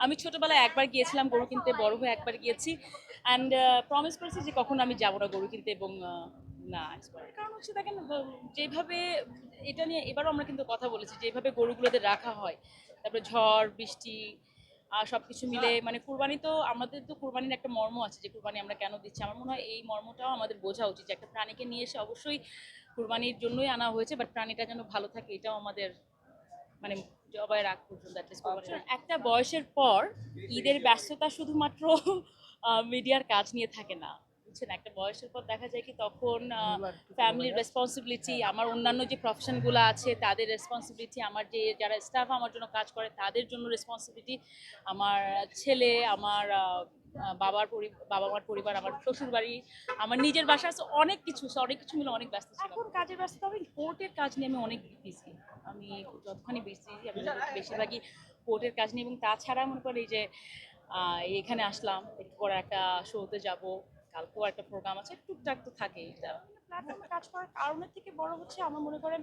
আমি ছোটবেলায় একবার গিয়েছিলাম গরু কিনতে, বড় হয়ে একবার গিয়েছি অ্যান্ড প্রমিস করেছি যে কখনো আমি যাবো না গরু কিনতে এবং না expire এর কারণ হচ্ছে দেখেন যেভাবে এটা নিয়ে এবারও আমরা কিন্তু কথা বলেছি যেভাবে গরুগুলোদের রাখা হয়, তারপরে ঝড় বৃষ্টি সবকিছু মিলে মানে কুরবানি তো আমাদের তো কুরবানির একটা মর্ম আছে যে কুরবানি আমরা কেন দিচ্ছি। আমার মনে হয় এই মর্মটাও আমাদের বোঝা উচিত যে একটা প্রাণীকে নিয়ে এসে অবশ্যই কুরবানির জন্যই আনা হয়েছে, বাট প্রাণীটা যেন ভালো থাকে এটাও আমাদের মানে জবাই রাগ পর্যন্ত একটা বয়সের পর ঈদের ব্যস্ততা শুধুমাত্র মিডিয়ার কাজ নিয়ে থাকে না, বুঝছেন? একটা বয়সের পর দেখা যায় কি তখন ফ্যামিলির রেসপন্সিবিলিটি, আমার অন্যান্য যে প্রফেশনগুলো আছে তাদের রেসপন্সিবিলিটি, আমার যে যারা স্টাফ আমার জন্য কাজ করে তাদের জন্য রেসপন্সিবিলিটি, আমার ছেলে, আমার বাবা মার পরিবার, আমার শ্বশুর বাড়ি, আমার নিজের বাসা আছে, অনেক কিছু মিলে অনেক ব্যস্ত ছিলাম। এখন কাজের ব্যস্ততা, আমি কোর্টের কাজ নিয়ে আমি অনেক বিজি। আমি যতখানি বিজি আমি বেশিরভাগই কোর্টের কাজ নিয়ে, এবং তাছাড়া মনে করি যে এখানে আসলাম একটু পরে একটা শোতে যাব, কালকেও একটা প্রোগ্রাম আছে, টুকটাক তো থাকেই। এটা প্ল্যাটফর্মে কাজ করার কারণের থেকে বড় হচ্ছে আমার মনে করেন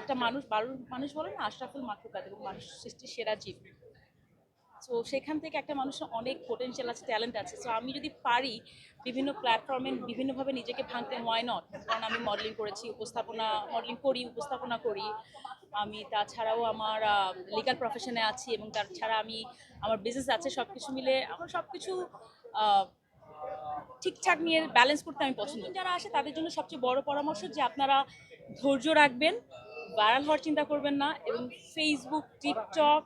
একটা মানুষ বলে না আশরাফুল মাখলুকাত এবং মানুষ সৃষ্টির সেরা জীব। সো সেখান থেকে একটা মানুষের অনেক পোটেনশিয়াল আছে, ট্যালেন্ট আছে। সো আমি যদি পারি বিভিন্ন প্ল্যাটফর্মে বিভিন্নভাবে নিজেকে ভাঙতে, ওয়াই নট? কারণ আমি মডেলিং করেছি, মডেলিং করি, উপস্থাপনা করি। আমি তাছাড়াও আমার লিগ্যাল প্রফেশনে আছি এবং তাছাড়া আমি আমার বিজনেস আছে। সব কিছু মিলে আমার সব কিছু ঠিকঠাক নিয়ে ব্যালেন্স করতে আমি পছন্দ। যারা আসে তাদের জন্য সবচেয়ে বড় পরামর্শ যে আপনারা ধৈর্য রাখবেন, ভাইরাল হওয়ার চিন্তা করবেন না, এবং ফেসবুক, টিকটক,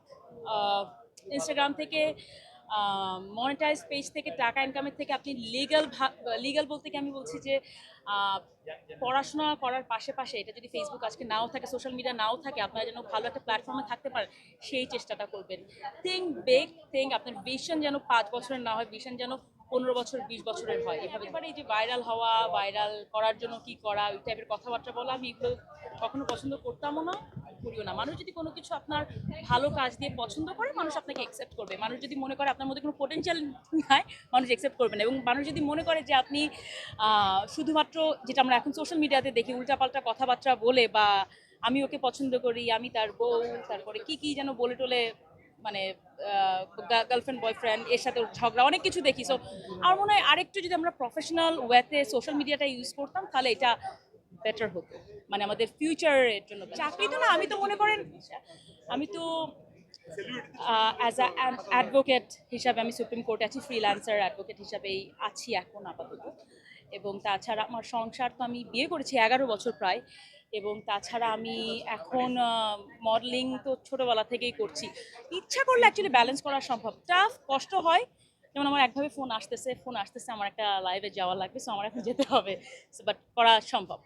ইনস্টাগ্রাম থেকে মনিটাইজ পেজ থেকে টাকা ইনকামের থেকে আপনি লিগ্যাল বলতে কি আমি বলছি যে পড়াশোনা করার পাশে এটা যদি ফেসবুক আজকে নাও থাকে, সোশ্যাল মিডিয়া নাও থাকে, আপনারা যেন ভালো একটা প্ল্যাটফর্মে থাকতে পারেন সেই চেষ্টাটা করবেন। থিঙ্ক বিগ, থিঙ্ক আপনার ভিশন যেন 5 বছরের না হয়, ভিশন যেন 15 বছর 20 বছরের হয়। এভাবে এবার এই যে ভাইরাল হওয়া, ভাইরাল করার জন্য কি করা, ওই টাইপের কথাবার্তা বলা আমি এগুলো কখনো পছন্দ করতামও না, করিও না। মানুষ যদি কোনো কিছু আপনার ভালো কাজ দিয়ে পছন্দ করে, মানুষ আপনাকে অ্যাকসেপ্ট করবে। মানুষ যদি মনে করে আপনার মধ্যে কোনো পোটেনশিয়াল নাই, মানুষ অ্যাকসেপ্ট করবে না। এবং মানুষ যদি মনে করে যে আপনি শুধুমাত্র, যেটা আমরা এখন সোশ্যাল মিডিয়াতে দেখি, উল্টাপাল্টা কথাবার্তা বলে বা আমি ওকে পছন্দ করি, আমি তার বউ, তারপরে কি কি যেন বলে টলে, মানে গার্লফ্রেন্ড বয়ফ্রেন্ড এর সাথে ঝগড়া, অনেক কিছু দেখি। সো আমার মনে হয় আরেকটু যদি আমরা প্রফেশনাল ওয়েতে সোশ্যাল মিডিয়াটা ইউজ করতাম তাহলে এটা বেটার হতো, মানে আমাদের ফিউচারের জন্য। চাকরি তো না, আমি তো মনে করেন আমি তো অ্যাজ আ অ্যাডভোকেট হিসাবে আমি সুপ্রিম কোর্টে আছি, ফ্রিল্যান্সার অ্যাডভোকেট হিসাবেই আছি এখন আপাতত। এবং তাছাড়া আমার সংসার, তো আমি বিয়ে করেছি 11 বছর প্রায়, এবং তাছাড়া আমি এখন মডেলিং তো ছোটোবেলা থেকেই করছি। ইচ্ছা করলে অ্যাকচুয়ালি ব্যালেন্স করা সম্ভব, টাফ, কষ্ট হয়। যেমন আমার একভাবে ফোন আসতেছে, আমার একটা লাইভে যাওয়া লাগবে, সো আমার এখন যেতে হবে, বাট করা সম্ভব।